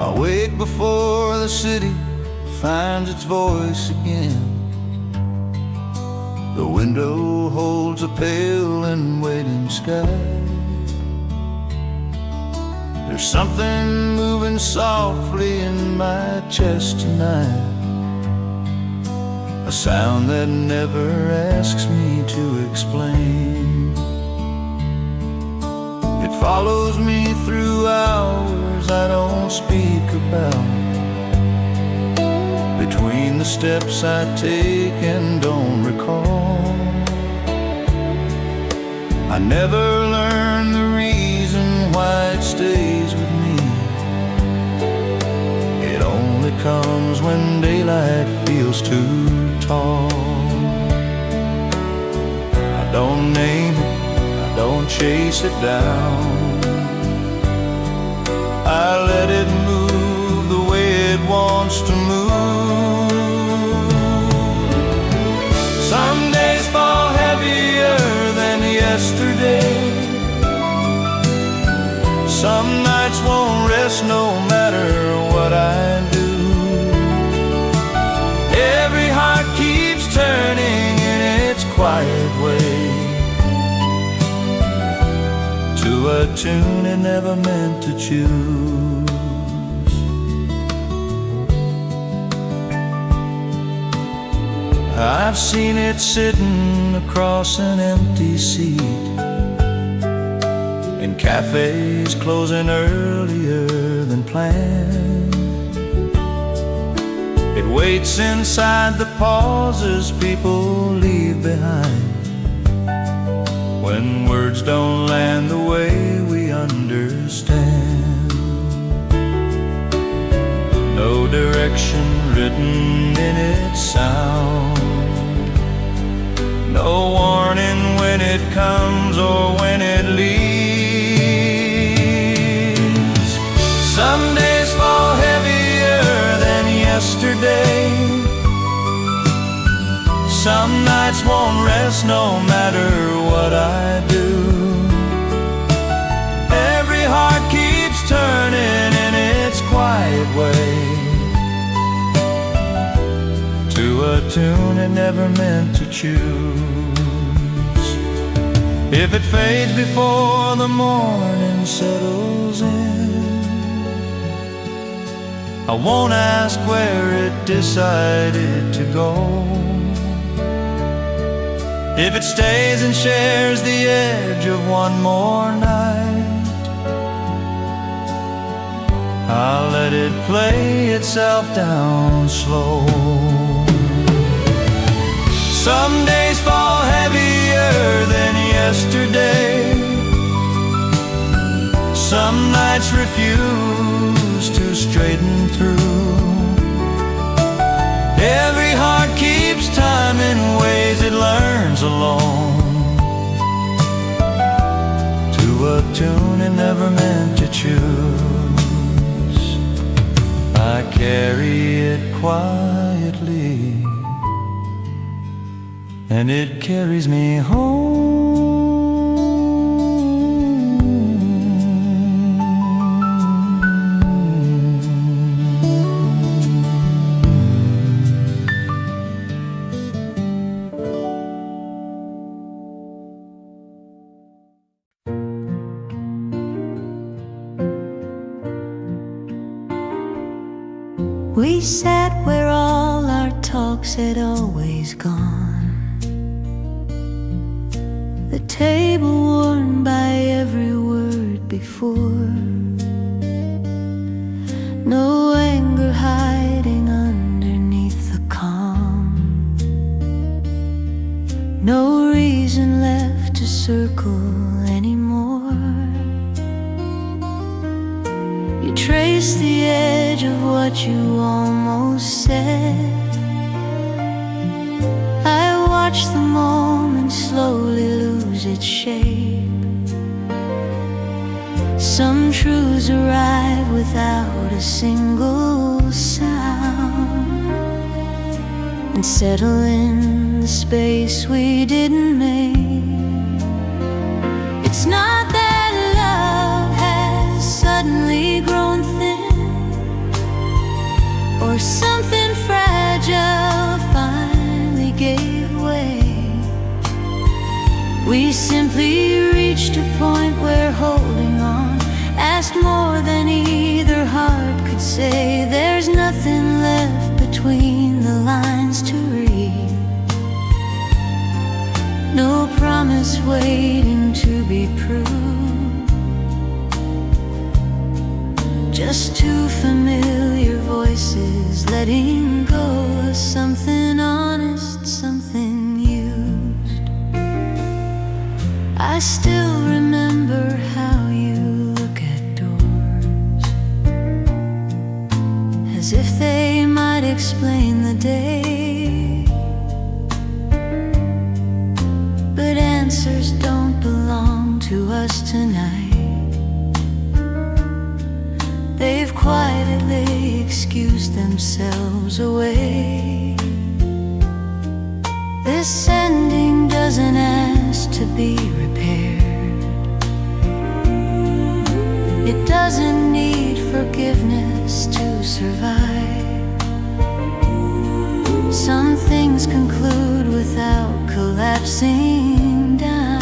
I wake before the city finds its voice again. The window holds a pale and waiting sky. There's something moving softly in my chest tonight, a sound that never asks me to explain. It follows me through hours I don't speak about, between the steps I take and don't recall. I never learned the reason why it stays with me. It only comes when daylight feels too tall. I don't name it, I don't chase it down. I let it move the way it wants to move. Some days fall heavier than yesterday. Some nights won't rest no matter what I do. Every heart keeps turning in its quiet way to a tune it never meant to choose. I've seen it sitting across an empty seat in cafes closing earlier than planned. It waits inside the pauses people leave behind, when words don't land the way we understand. No direction written in its sound, no warning when it comes or when it leaves. Some days fall heavier than yesterday. Some nights won't rest no matter what I do. Every heart keeps turning in its quiet way to a tune it never meant to choose. If it fades before the morning settles in, I won't ask where it decided to go. If it stays and shares the edge of one more night, I'll let it play itself down slow. Some days fall heavier than yesterday. Some nights refuse to straighten through. Every heart keeps time in ways it learns alone, to a tune it never meant to choose. I carry it quietly, and it carries me home. We sat where all our talks had always gone, the table worn by every word before. No anger hiding underneath the calm, no reason left to circle anymore. You trace the edge of what you almost said. I watch the moment slowly lose its shape. Some truths arrive without a single sound and settle in the space we didn't make. It's not that love has suddenly grown thin, or something fragile finally gave way. We simply reached a point where holding on asked more than either heart could say. There's nothing left between the lines to read, no promise waiting to be proved, just two familiar voices letting go of something honest, something used. I still remember how you look at doors, as if they might explain the day, but answers don't belong to us tonight. They've quietly excused themselves away. This ending doesn't ask to be repaired. It doesn't need forgiveness to survive. Some things conclude without collapsing down.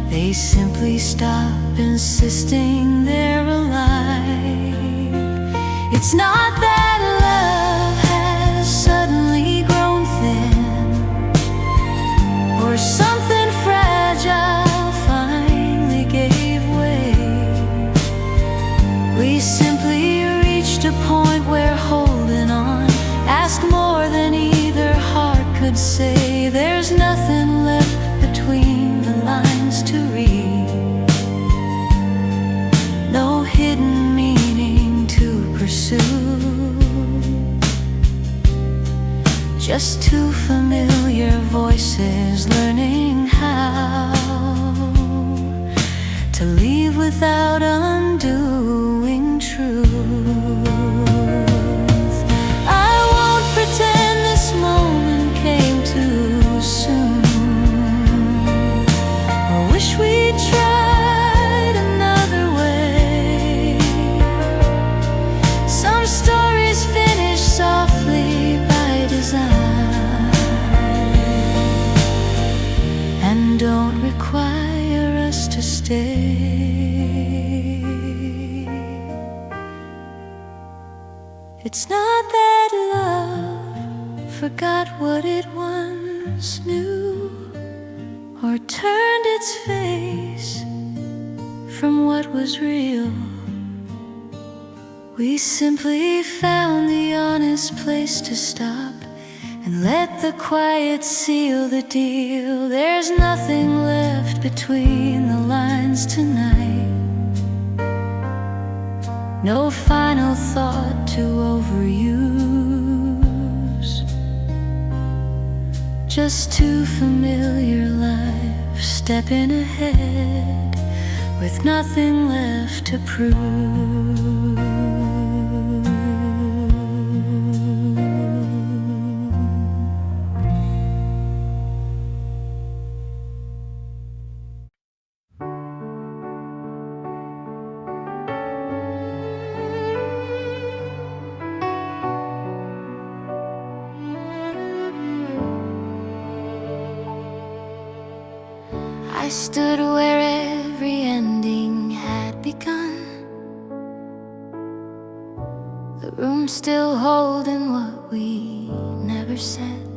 They simply stop insisting they're alive. It's not that love has suddenly grown thin, or something fragile finally gave way. We simply reached a point where holding on asked more than either heart could say. There's nothing left between the lines to read, no hidden meaning to pursue, just two familiar voices learning how to leave without undoing truth. I won't pretend this moment came too soon, or wish we'd tried another way. Some stories finish softly by design and don't require us to stay. It's not that love forgot what it once knew, or turned its face from what was real. We simply found the honest place to stop and let the quiet seal the deal. There's nothing left between the lines tonight, no final thought to overuse, just two familiar lives stepping ahead with nothing left to prove. I stood where every ending had begun, the room still holding what we never said.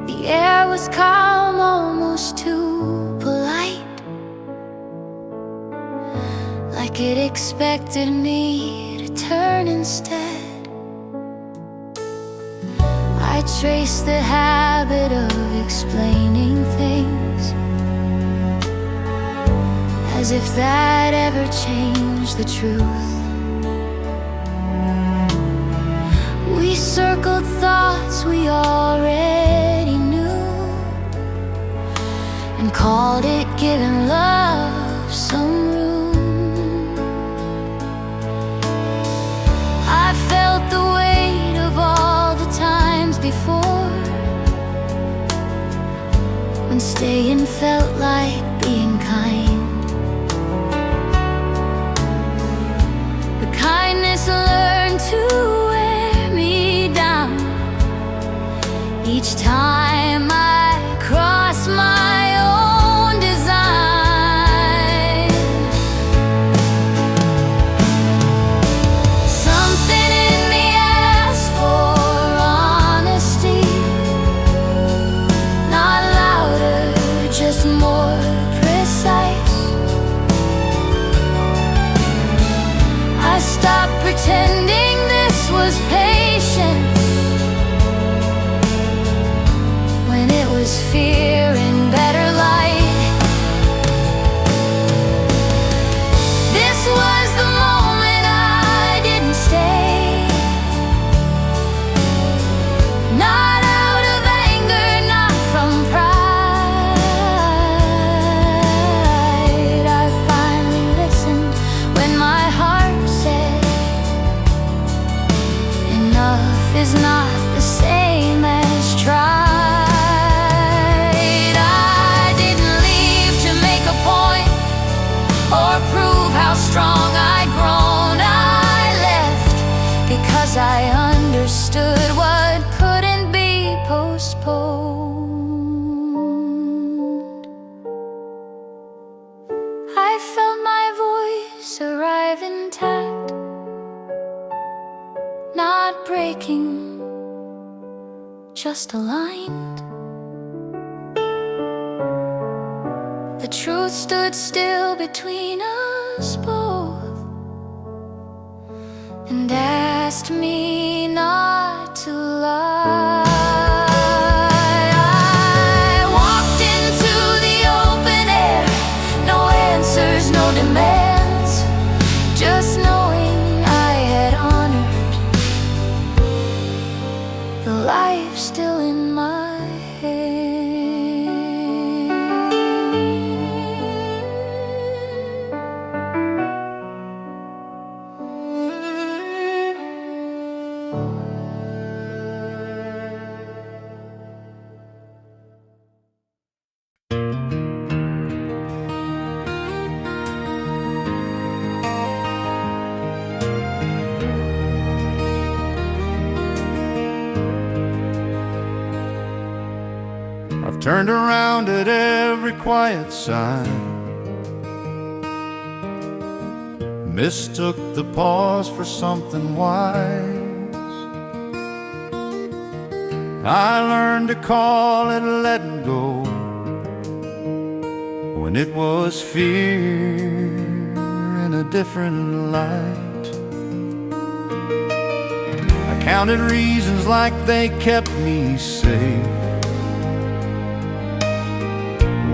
The air was calm, almost too polite, like it expected me to turn instead. I traced the habit of explaining things, as if that ever changed the truth. We circled thoughts we already knew and called it giving love some room. I felt the weight of all the times before when staying felt like being kind, the each time I cross my own design. Something in me asks for honesty, not louder, just more precise. I stopped pretending this was patience when it was fear in better light. This was the moment I didn't stay, not out of anger, not from pride. I finally listened when my heart said enough is not the same as tried. I didn't leave to make a point or prove how strong I'd grown. I left because I understood what couldn't be postponed. I felt my voice arrive intact, not breaking, just aligned. The truth stood still between us both and asked me not to lie. I walked into the open air, no answers, no demands, just knowing I had honored the life still in my hand. I've turned around at every quiet sign, mistook the pause for something wise. I learned to call it letting go when it was fear in a different light. I counted reasons like they kept me safe,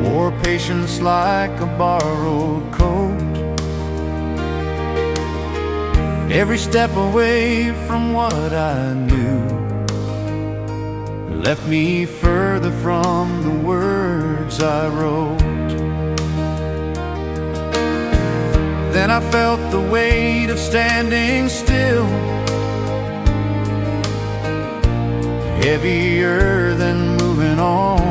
wore patience like a borrowed coat. Every step away from what I knew left me further from the words I wrote. Then I felt the weight of standing still, heavier than moving on.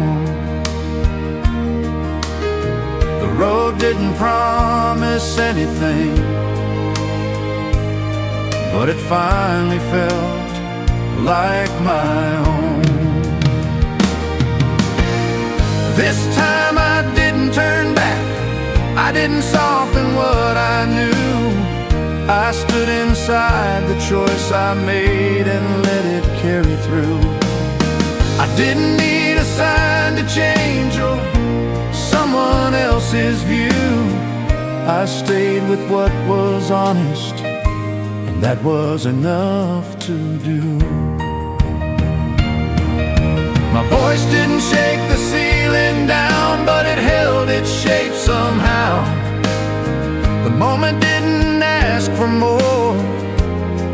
The road didn't promise anything, but it finally felt like my own. This time I didn't turn back, I didn't soften what I knew. I stood inside the choice I made and let it carry through. I didn't need a sign to change or someone else's view. I stayed with what was honest, and that was enough to do. My voice didn't shake the ceiling down, but it held its shape somehow. The moment didn't ask for more,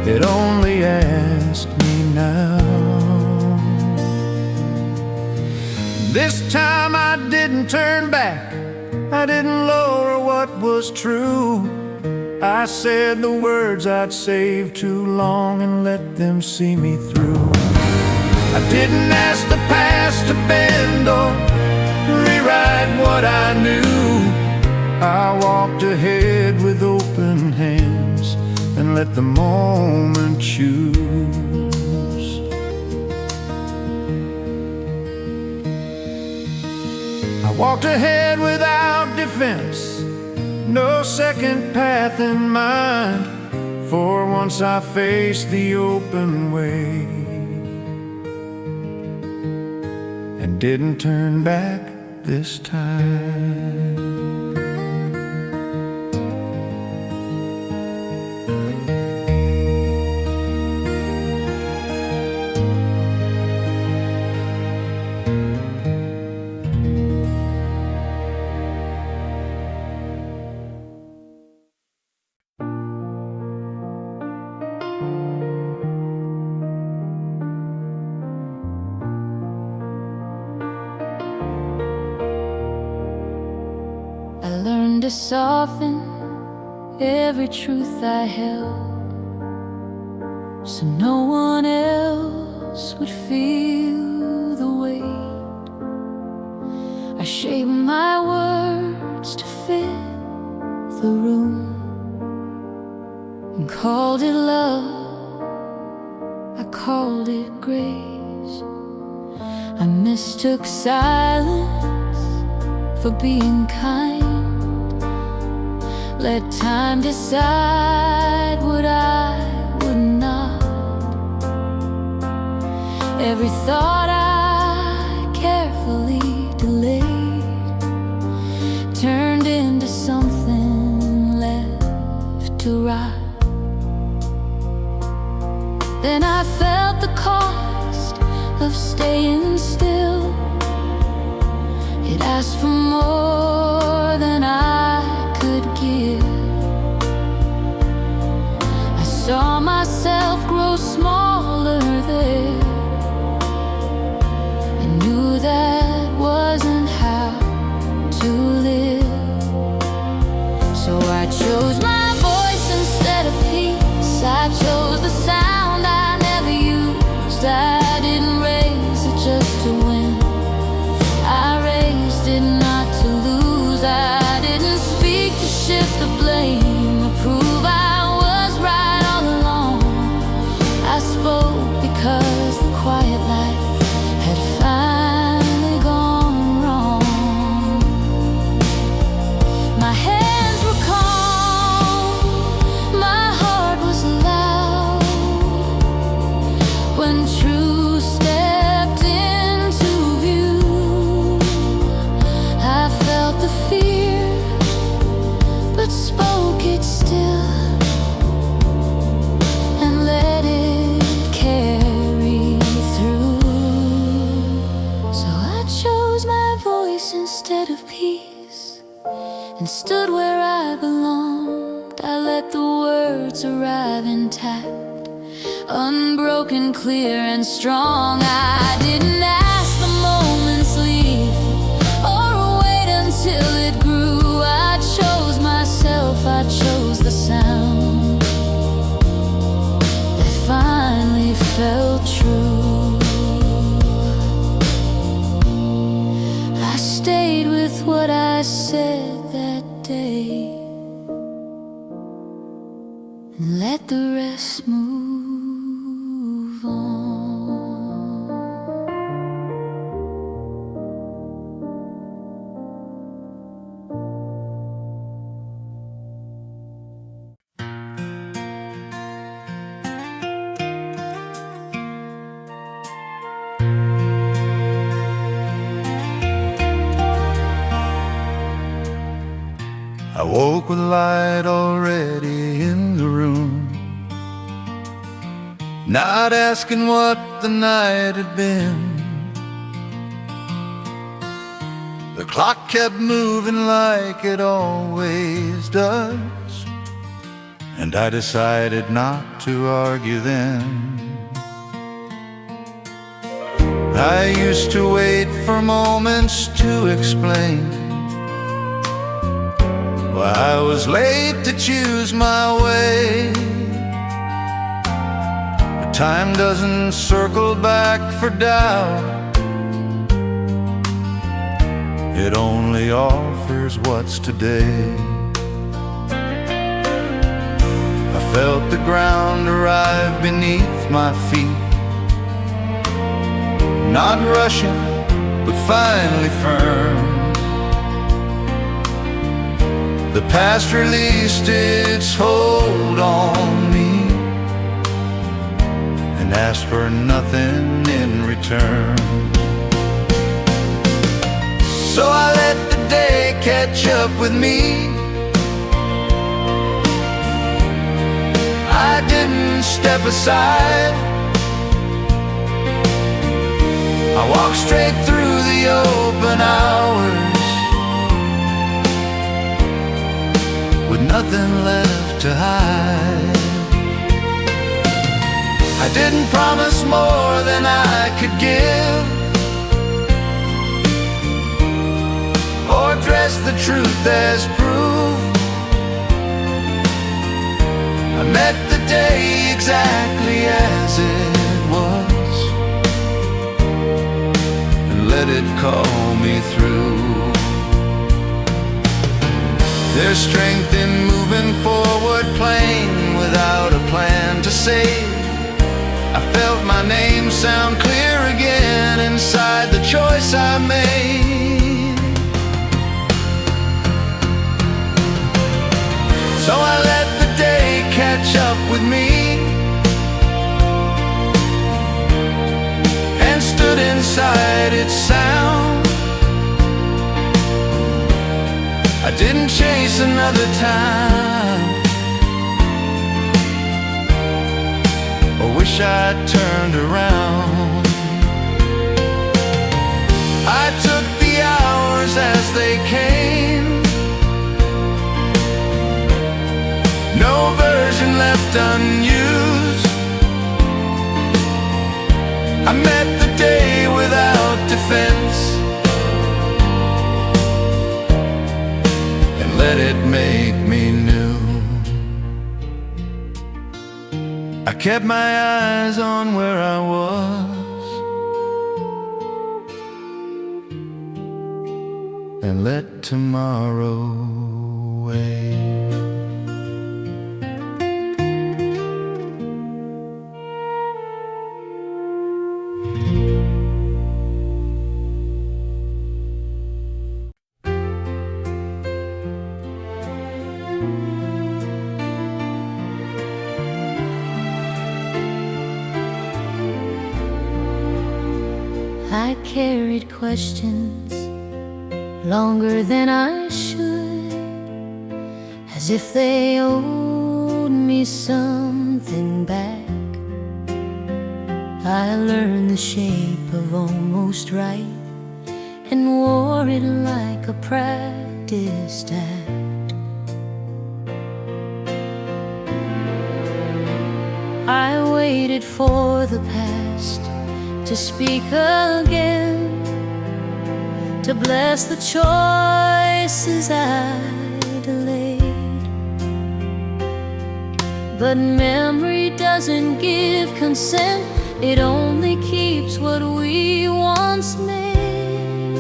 it only asked me now. This time I didn't turn back, I didn't lower what was true. I said the words I'd saved too long and let them see me through. I didn't ask the past to bend or rewrite what I knew. I walked ahead with open hands and let the moment choose. Walked ahead without defense, no second path in mind. For once I faced the open way and didn't turn back this time. I learned to soften every truth I held, so no one else would feel the weight. I shaped my words to fit the room and called it love, I called it grace. I mistook silence for being kind. Let time decide what I would not. Every thought I carefully delayed turned into something left to rot. Then I felt the cost of staying still. It asked for more than I could give. I saw myself grow smaller there and knew that wasn't how to live. So I chose my voice instead of peace. I chose the sound I never used. I didn't raise it just to win, I raised it not to lose. I didn't speak to shift the blame or prove I was right all along. I spoke because the quiet light had finally gone wrong. My hands were calm, my heart was loud. When truth stepped into view, I felt the fear, but spoke it still and let it carry through. So I chose my voice instead of peace and stood where I belonged. I let the words arrive intact, unbroken, clear and strong. I didn't ask the moment's leave or wait until it grew. I chose myself, I chose the sound that finally felt true. I stayed with what I said that day and let the rest move on. I woke with light already in the room, not asking what the night had been. The clock kept moving like it always does, and I decided not to argue then. I used to wait for moments to explain why I was late to choose my way. But time doesn't circle back for doubt, it only offers what's today. I felt the ground arrive beneath my feet, not rushing, but finally firm. The past released its hold on me and asked for nothing in return. So I let the day catch up with me. I didn't step aside. I walked straight through the open hours with nothing left to hide. I didn't promise more than I could give, or dress the truth as proof. I met the day exactly as it was and let it call me through. There's strength in moving forward, playing without a plan to save. I felt my name sound clear again inside the choice I made. So I let the day catch up with me and stood inside its sound. I didn't chase another time or wish I'd turned around. I took the hours as they came, no version left unused. I met the day without defense and let it make me new. I kept my eyes on where I was and let tomorrow wait. I carried questions longer than I should, as if they owed me something back. I learned the shape of almost right and wore it like a practiced act. I waited for the past to speak again, to bless the choices I delayed. But memory doesn't give consent, it only keeps what we once made.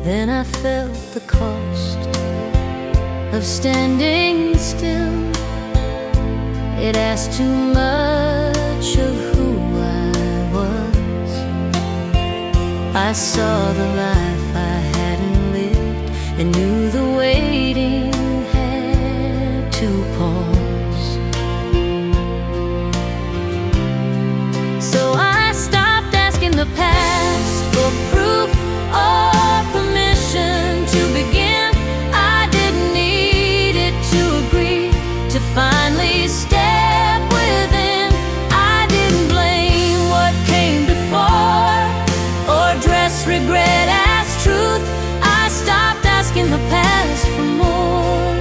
Then I felt the cost of standing still. It asked too much of who I was. I saw the life I hadn't lived and knew the waiting had to pause. So I stopped asking the past for proof or permission to begin. I didn't need it to agree to finally step within. I didn't blame what came before or dress regret as truth. I stopped asking the past for more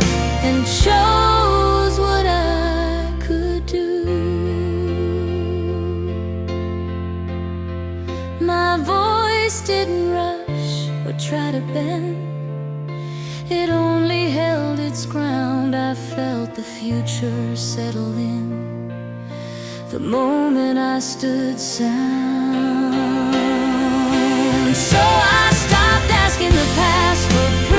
and chose what I could do. My voice didn't rush or try to bend, it only held its ground. I felt the future settle in the moment I stood sound. So I stopped asking the past for proof